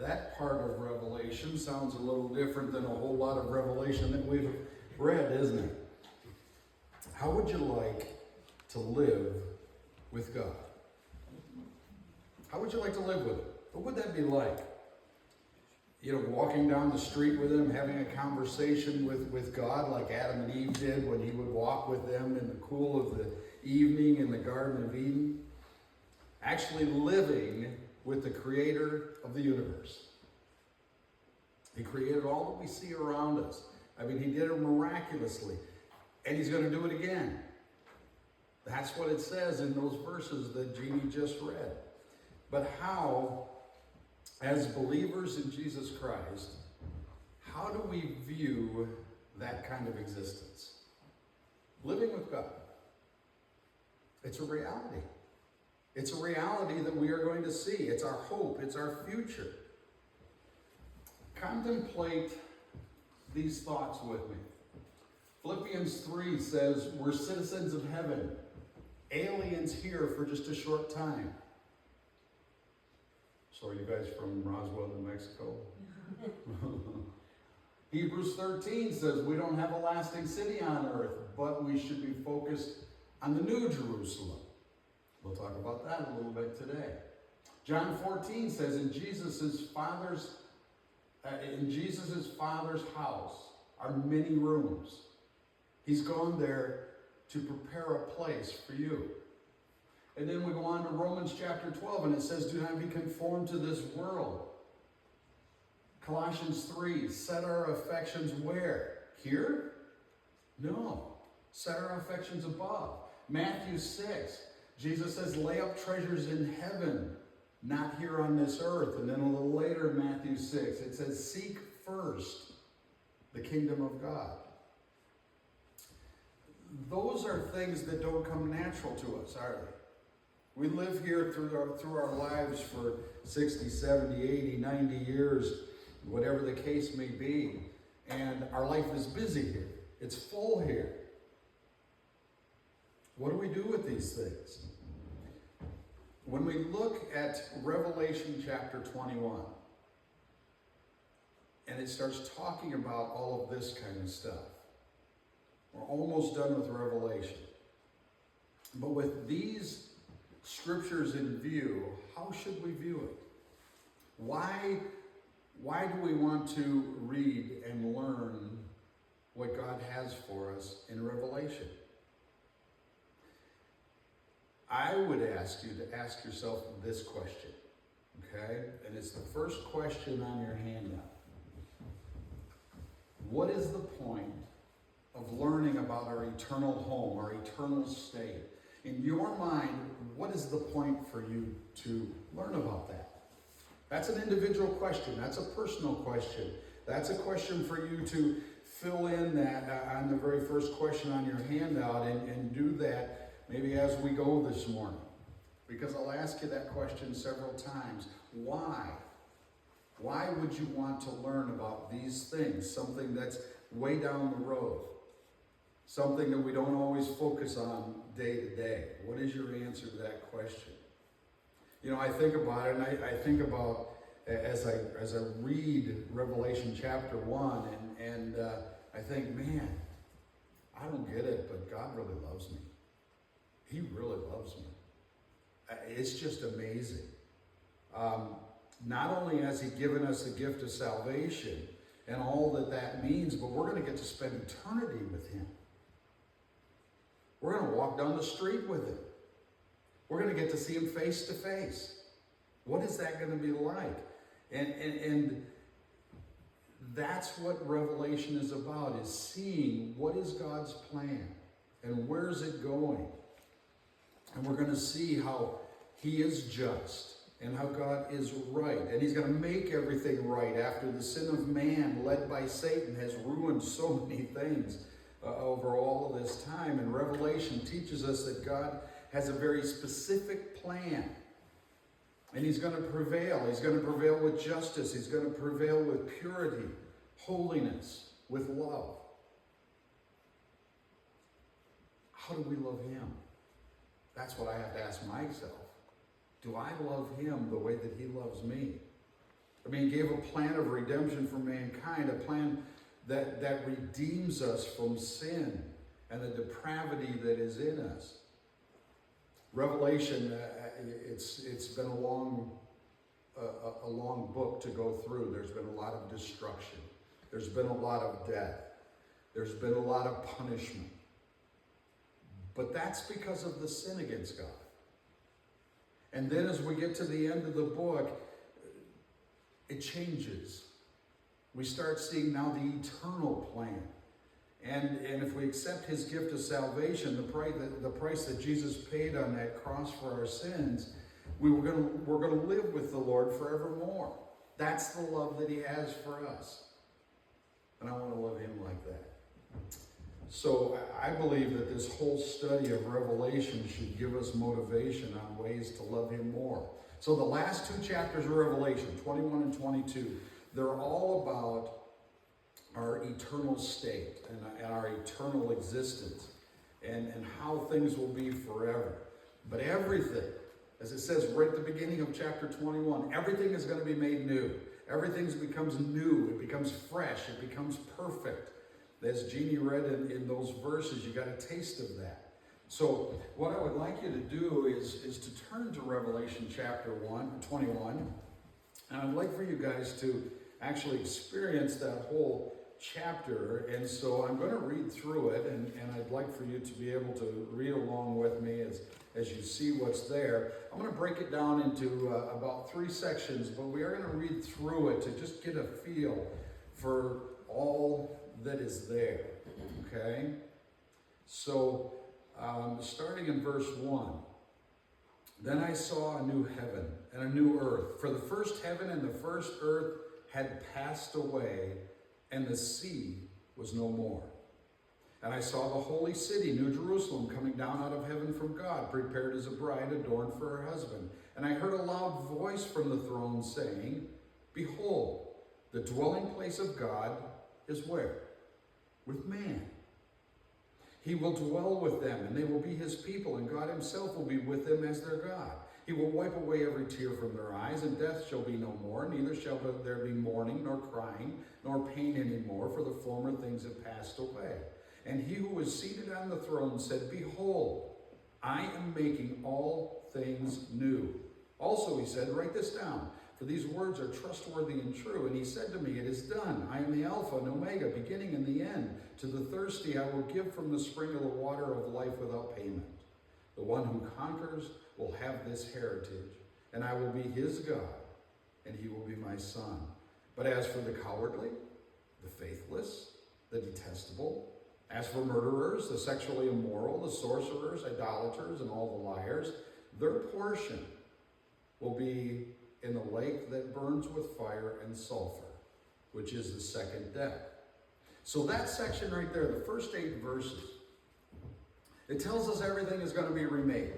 That part of Revelation sounds a little different than a whole lot of Revelation that we've read, isn't it? How would you like to live with God? How would you like to live with Him? What would that be like? You know, walking down the street with Him, having a conversation with God like Adam and Eve did when He would walk with them in the cool of the evening in the Garden of Eden. Actually living with the Creator of the universe. He created all that we see around us. I mean, He did it miraculously. And He's going to do it again. That's what it says in those verses that Jeannie just read. But how, as believers in Jesus Christ, how do we view that kind of existence? Living with God. It's a reality. It's a reality that we are going to see. It's our hope. It's our future. Contemplate these thoughts with me. Philippians 3 says we're citizens of heaven, aliens here for just a short time. So are you guys from Roswell, New Mexico? Hebrews 13 says we don't have a lasting city on earth, but we should be focused on the new Jerusalem. We'll talk about that a little bit today. John 14 says in Jesus' Father's house are many rooms. He's gone there to prepare a place for you. And then we go on to Romans chapter 12, and it says, do not be conformed to this world. Colossians 3, set our affections where? Here? No. Set our affections above. Matthew 6, Jesus says, lay up treasures in heaven, not here on this earth. And then a little later in Matthew 6, it says, seek first the kingdom of God. Those are things that don't come natural to us, are they? We live here through our lives for 60, 70, 80, 90 years, whatever the case may be. And our life is busy here. It's full here. What do we do with these things? When we look at Revelation chapter 21, and it starts talking about all of this kind of stuff, we're almost done with Revelation. But with these scriptures in view, how should we view it? Why do we want to read and learn what God has for us in Revelation? I would ask you to ask yourself this question, okay? And it's the first question on your handout. What is the point of learning about our eternal home, our eternal state? In your mind, what is the point for you to learn about that? That's an individual question. That's a personal question. That's a question for you to fill in that on the very first question on your handout and do that maybe as we go this morning. Because I'll ask you that question several times. Why? Why would you want to learn about these things? Something that's way down the road. Something that we don't always focus on day to day. What is your answer to that question? You know, I think about it, and I think about as I read Revelation chapter 1, and I think, man, I don't get it, but God really loves me. He really loves me. It's just amazing. Not only has He given us the gift of salvation and all that means, but we're going to get to spend eternity with Him. We're going to walk down the street with Him. We're going to get to see Him face to face. What is that going to be like? And that's what Revelation is about, is seeing what is God's plan and where is it going. And we're going to see how He is just and how God is right. And He's going to make everything right after the sin of man, led by Satan, has ruined so many things over all of this time. And Revelation teaches us that God has a very specific plan. And He's going to prevail. He's going to prevail with justice. He's going to prevail with purity, holiness, with love. How do we love Him? That's what I have to ask myself. Do I love Him the way that He loves me? I mean, he gave a plan of redemption for mankind, a plan that redeems us from sin and the depravity that is in us. Revelation, it's been a long book to go through. There's been a lot of destruction. There's been a lot of death. There's been a lot of punishment. But that's because of the sin against God. And then as we get to the end of the book, it changes. We start seeing now the eternal plan. And if we accept his gift of salvation, the price that Jesus paid on that cross for our sins, we're going to live with the Lord forevermore. That's the love that he has for us. And I want to love him like that. So I believe that this whole study of Revelation should give us motivation on ways to love him more. So the last two chapters of Revelation, 21 and 22, they're all about our eternal state and our eternal existence and how things will be forever. But everything, as it says right at the beginning of chapter 21, everything is going to be made new. Everything becomes new. It becomes fresh. It becomes perfect. As Jeannie read in those verses, you got a taste of that. So what I would like you to do is to turn to Revelation chapter 21. And I'd like for you guys to actually experience that whole chapter. And so I'm going to read through it, and I'd like for you to be able to read along with me as you see what's there. I'm going to break it down into about 3 sections, but we are going to read through it to just get a feel for all that is there, okay? So, starting in verse 1, then I saw a new heaven and a new earth, for the first heaven and the first earth had passed away, and the sea was no more. And I saw the holy city, New Jerusalem, coming down out of heaven from God, prepared as a bride adorned for her husband. And I heard a loud voice from the throne saying, behold, the dwelling place of God is where? With man. He will dwell with them, and they will be his people, and God himself will be with them as their God. He will wipe away every tear from their eyes, and death shall be no more, neither shall there be mourning, nor crying, nor pain anymore, for the former things have passed away. And he who was seated on the throne said, behold, I am making all things new. Also, he said, write this down, for these words are trustworthy and true. And he said to me, it is done. I am the Alpha and Omega, beginning and the end. To the thirsty I will give from the spring of the water of life without payment. The one who conquers will have this heritage, and I will be his God, and he will be my son. But as for the cowardly, the faithless, the detestable, as for murderers, the sexually immoral, the sorcerers, idolaters, and all the liars, their portion will be in the lake that burns with fire and sulfur, which is the second death. So that section right there, the first 8 verses, it tells us everything is going to be remade.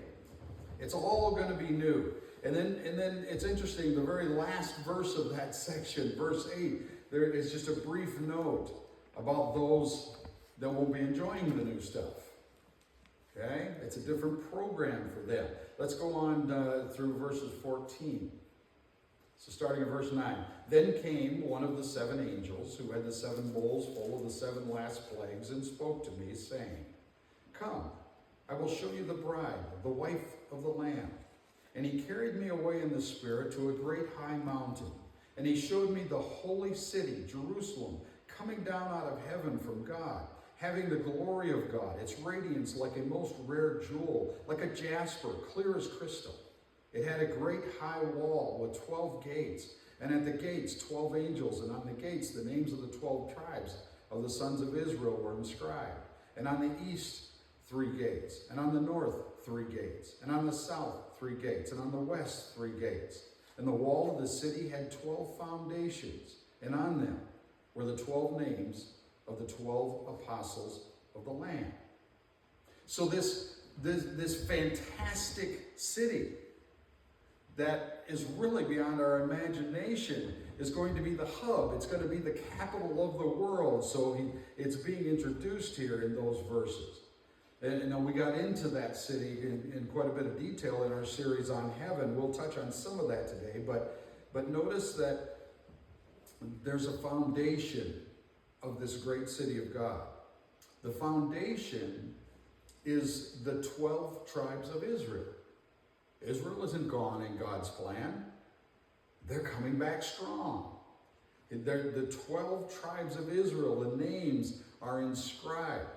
It's all going to be new. And then it's interesting, the very last verse of that section, verse 8, there is just a brief note about those that won't be enjoying the new stuff. Okay? It's a different program for them. Let's go on through verses 14. So starting at verse 9. Then came one of the 7 angels who had the 7 bowls full of the 7 last plagues and spoke to me, saying, come, I will show you the bride, the wife of the Lamb. And he carried me away in the Spirit to a great high mountain. And he showed me the holy city, Jerusalem, coming down out of heaven from God, having the glory of God, its radiance like a most rare jewel, like a jasper, clear as crystal. It had a great high wall with 12 gates, and at the gates 12 angels, and on the gates the names of the 12 tribes of the sons of Israel were inscribed. And on the east 3 gates, and on the north 3 gates, and on the south 3 gates, and on the west 3 gates. And the wall of the city had 12 foundations, and on them were the 12 names of the 12 apostles of the Lamb. So this fantastic city that is really beyond our imagination is going to be the hub. It's going to be the capital of the world. So it's being introduced here in those verses. And we got into that city in quite a bit of detail in our series on heaven. We'll touch on some of that today, but notice that there's a foundation of this great city of God. The foundation is the 12 tribes of Israel. Israel isn't gone in God's plan. They're coming back strong. The 12 tribes of Israel, the names are inscribed.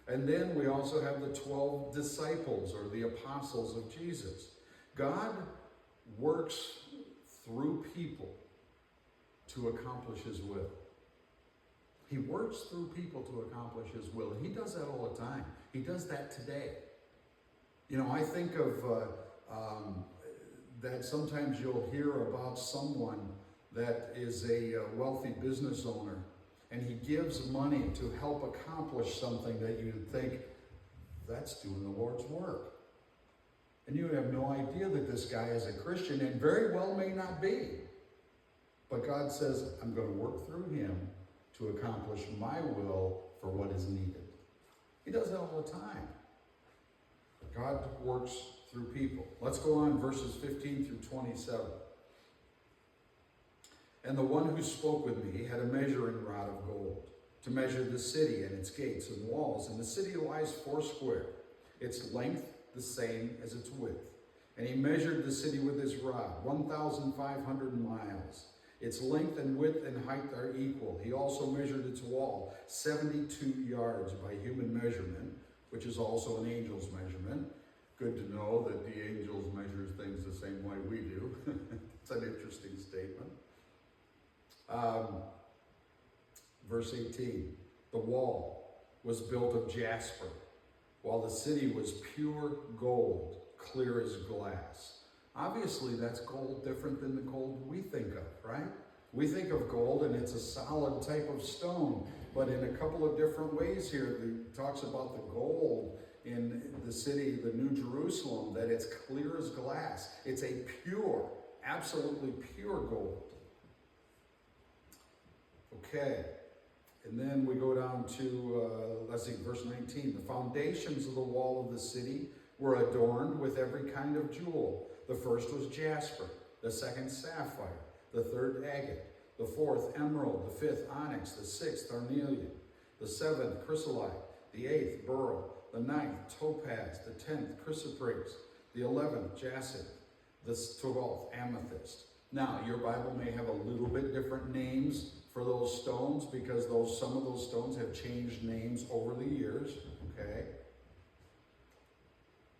And then we also have the 12 disciples or the apostles of Jesus. God works through people to accomplish his will. He works through people to accomplish his will. And he does that all the time. He does that today. You know, I think of that sometimes you'll hear about someone that is a wealthy business owner, and he gives money to help accomplish something that you'd think, that's doing the Lord's work. And you have no idea that this guy is a Christian, and very well may not be. But God says, I'm going to work through him to accomplish my will for what is needed. He does that all the time. God works through people. Let's go on, verses 15 through 27. And the one who spoke with me had a measuring rod of gold to measure the city and its gates and walls. And the city lies 4 its length the same as its width. And he measured the city with his rod, 1,500 miles. Its length and width and height are equal. He also measured its wall, 72 yards by human measurement, which is also an angel's measurement. Good to know that the angels measure things the same way we do. It's an interesting statement. Verse 18, the wall was built of jasper, while the city was pure gold, clear as glass. Obviously, that's gold different than the gold we think of, right? We think of gold and it's a solid type of stone, but in a couple of different ways here, it talks about the gold in the city, the New Jerusalem, that it's clear as glass. It's a pure, absolutely pure gold. Okay, and then we go down to, let's see, verse 19. The foundations of the wall of the city were adorned with every kind of jewel. The first was jasper, the second sapphire, the third agate, the fourth emerald, the fifth onyx, the sixth carnelian, the seventh chrysolite, the eighth beryl, the ninth topaz, the 10th chrysoprase, the 11th jacinth, the 12th amethyst. Now, your Bible may have a little bit different names for those stones because some of those stones have changed names over the years, okay?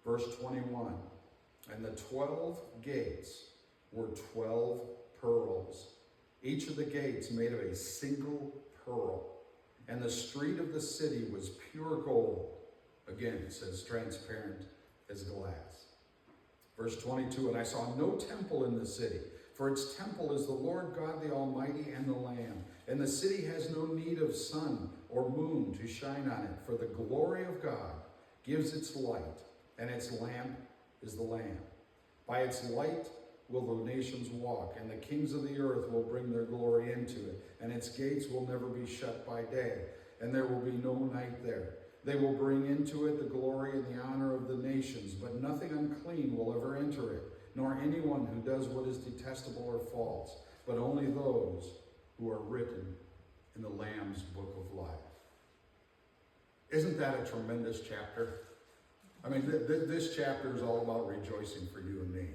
Verse 21, and the 12 gates were 12 pearls, each of the gates made of a single pearl. And the street of the city was pure gold. Again, it says transparent as glass. Verse 22, and I saw no temple in the city, for its temple is the Lord God the Almighty and the Lamb. And the city has no need of sun or moon to shine on it, for the glory of God gives its light, and its lamp is the Lamb. By its light will the nations walk, and the kings of the earth will bring their glory into it, and its gates will never be shut by day, and there will be no night there. They will bring into it the glory and the honor of the nations, but nothing unclean will ever enter it, nor anyone who does what is detestable or false, but only those who are written in the Lamb's book of life. Isn't that a tremendous chapter? I mean, this chapter is all about rejoicing for you and me,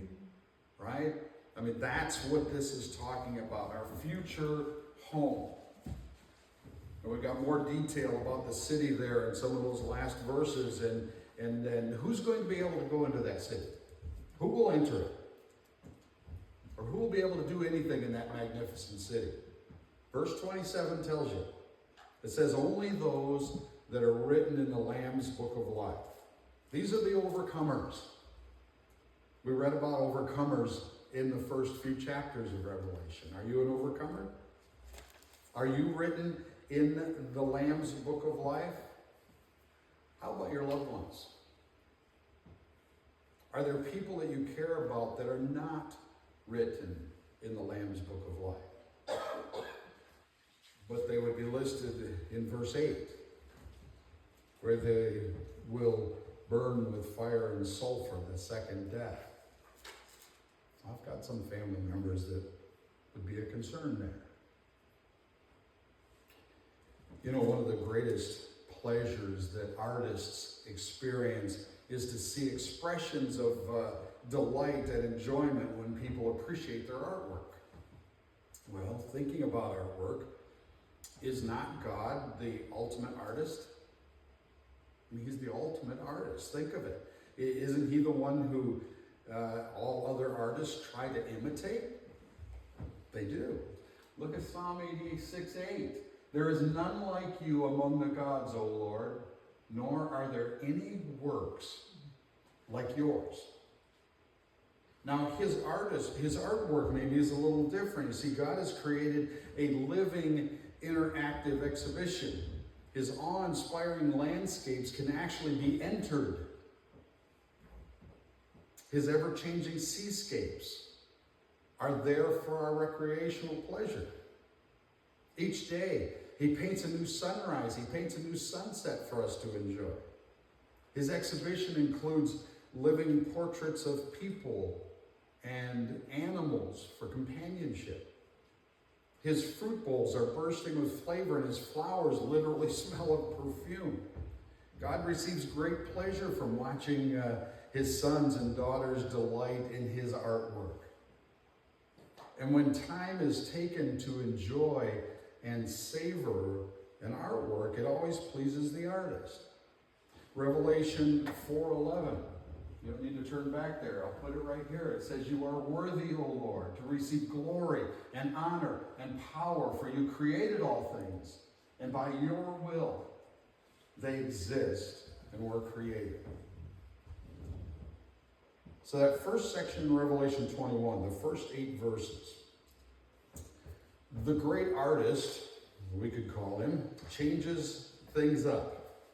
right? I mean, that's what this is talking about, our future home. And we've got more detail about the city there in some of those last verses, and then who's going to be able to go into that city? Who will enter it? Or who will be able to do anything in that magnificent city? Verse 27 tells you. It says, only those that are written in the Lamb's book of life. These are the overcomers. We read about overcomers in the first few chapters of Revelation. Are you an overcomer? Are you written in the Lamb's book of life? How about your loved ones? Are there people that you care about that are not written in the Lamb's book of life? But they would be listed in verse 8, where they will burn with fire and sulfur, the second death. I've got some family members that would be a concern there. You know, one of the greatest pleasures that artists experience is to see expressions of delight and enjoyment when people appreciate their artwork. Well, thinking about artwork, is not God the ultimate artist? I mean, he's the ultimate artist. Think of it. Isn't he the one who all other artists try to imitate? They do. Look at Psalm 86:8. There is none like you among the gods, O Lord, nor are there any works like yours. Now, his artwork maybe is a little different. You see, God has created a living, interactive exhibition. His awe-inspiring landscapes can actually be entered. His ever-changing seascapes are there for our recreational pleasure. Each day, he paints a new sunrise, he paints a new sunset for us to enjoy. His exhibition includes living portraits of people and animals for companionship. His fruit bowls are bursting with flavor, and his flowers literally smell of perfume. God receives great pleasure from watching his sons and daughters delight in his artwork. And when time is taken to enjoy and savor an artwork, it always pleases the artist. Revelation 4:11. You don't need to turn back there. I'll put it right here. It says, "You are worthy, O Lord, to receive glory and honor and power, for you created all things, and by your will they exist and were created." So that first section in Revelation 21, the first 8 verses, the great artist, we could call him, changes things up.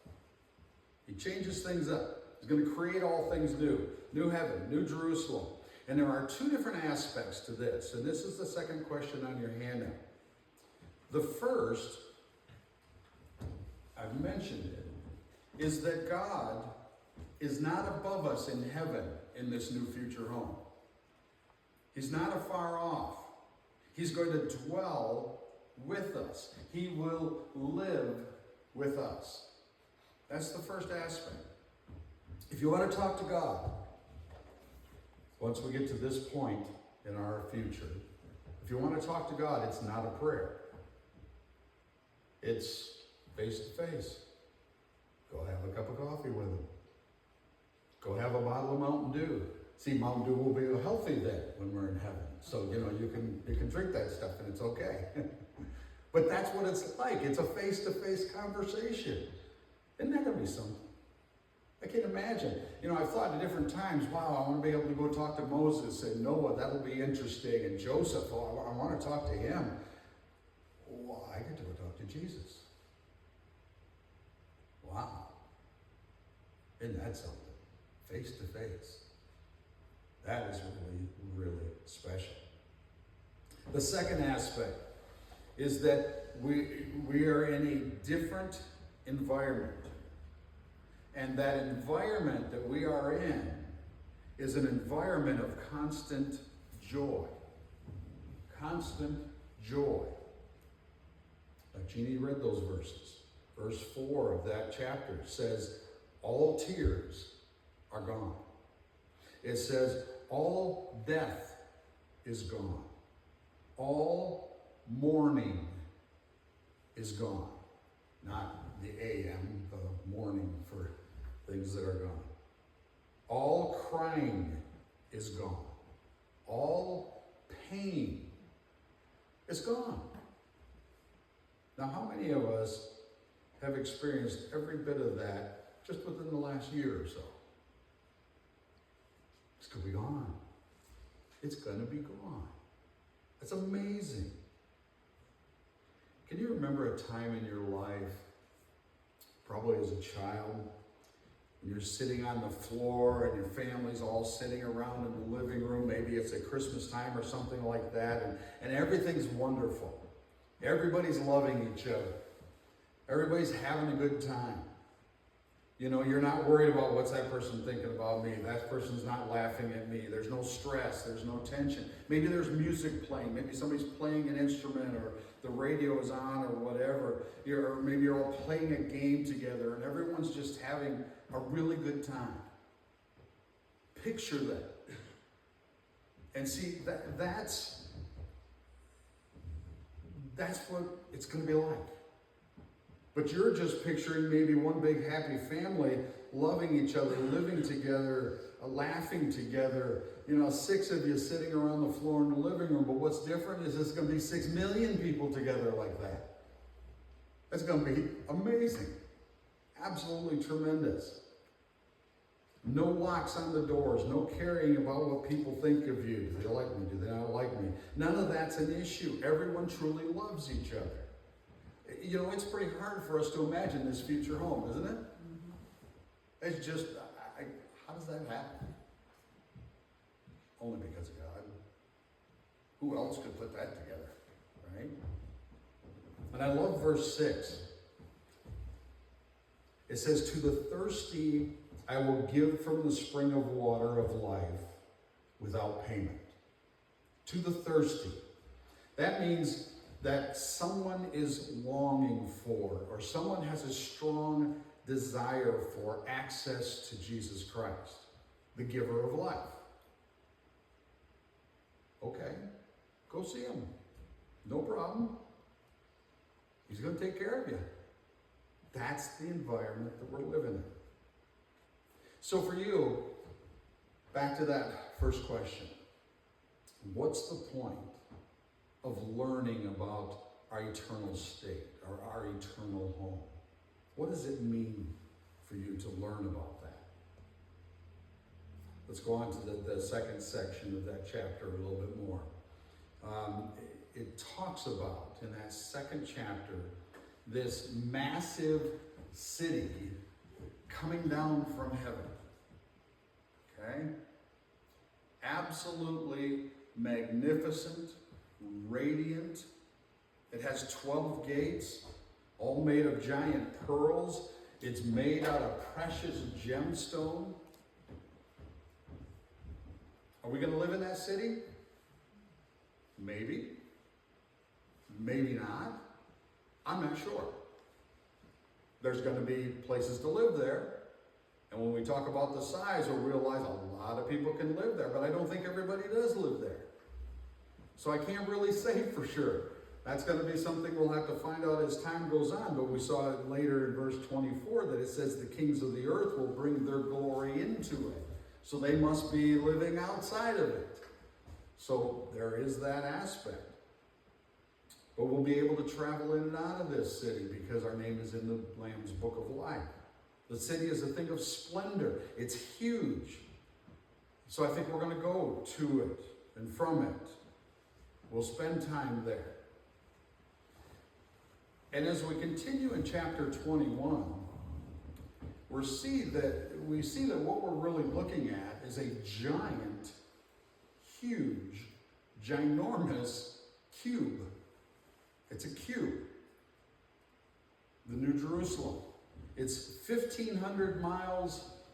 He changes things up. He's going to create all things new. New heaven, new Jerusalem. And there are 2 different aspects to this. And this is the second question on your handout. The first, I've mentioned it, is that God is not above us in heaven in this new future home. He's not afar off. He's going to dwell with us. He will live with us. That's the first aspect. If you want to talk to God, once we get to this point in our future, if you want to talk to God, it's not a prayer. It's face to face. Go have a cup of coffee with him. Go have a bottle of Mountain Dew. See, Mountain Dew will be healthy then when we're in heaven. So, you know, you can drink that stuff and it's okay. But that's what it's like. It's a face-to-face conversation. Isn't that going to be something? I can't imagine. You know, I've thought at different times, wow, I want to be able to go talk to Moses and Noah. That'll be interesting. And Joseph, oh, I want to talk to him. Well, I get to go talk to Jesus. Wow. Isn't that something? Face to face. That is really, really special. The second aspect is that we are in a different environment. And that environment that we are in is an environment of constant joy. Constant joy. Like Jeannie read those verses. Verse 4 of that chapter says, all tears are gone. It says, all death is gone. All mourning is gone. Not the AM, the mourning for things that are gone. All crying is gone. All pain is gone. Now, how many of us have experienced every bit of that just within the last year or so? It's going to be gone. It's going to be gone. That's amazing. Can you remember a time in your life, probably as a child, when you're sitting on the floor and your family's all sitting around in the living room? Maybe it's at Christmas time or something like that, and everything's wonderful. Everybody's loving each other. Everybody's having a good time. You know, you're not worried about what's that person thinking about me. That person's not laughing at me. There's no stress. There's no tension. Maybe there's music playing. Maybe somebody's playing an instrument, or the radio is on, or whatever. Or maybe you're all playing a game together and everyone's just having a really good time. Picture that. And see, that's what it's going to be like. But you're just picturing maybe one big happy family loving each other, living together, laughing together. You know, 6 of you sitting around the floor in the living room. But what's different is it's going to be 6 million people together like that. That's going to be amazing. Absolutely tremendous. No locks on the doors, no caring about what people think of you. Do they like me? Do they not like me? None of that's an issue. Everyone truly loves each other. You know, it's pretty hard for us to imagine this future home, isn't it? It's just, how does that happen? Only because of God. Who else could put that together, right? And I love verse 6. It says, to the thirsty I will give from the spring of water of life without payment. To the thirsty. That means that someone is longing for, or someone has a strong desire for access to Jesus Christ, the giver of life. Okay, go see him. No problem. He's going to take care of you. That's the environment that we're living in. So for you, back to that first question. What's the point of learning about our eternal state, or our eternal home? What does it mean for you to learn about that? Let's go on to the second section of that chapter a little bit more. It talks about, in that second chapter, this massive city coming down from heaven. Okay? Absolutely magnificent, radiant. It has 12 gates, all made of giant pearls. It's made out of precious gemstone. Are we going to live in that city? Maybe. Maybe not. I'm not sure. There's going to be places to live there. And when we talk about the size, we'll realize a lot of people can live there, but I don't think everybody does live there. So I can't really say for sure. That's going to be something we'll have to find out as time goes on, but we saw it later in verse 24 that it says the kings of the earth will bring their glory into it. So they must be living outside of it. So there is that aspect. But we'll be able to travel in and out of this city because our name is in the Lamb's Book of Life. The city is a thing of splendor. It's huge. So I think we're going to go to it and from it. We'll spend time there. And as we continue in chapter 21, we see that what we're really looking at is a giant, huge, ginormous cube. It's a cube. The New Jerusalem. It's 1,500 miles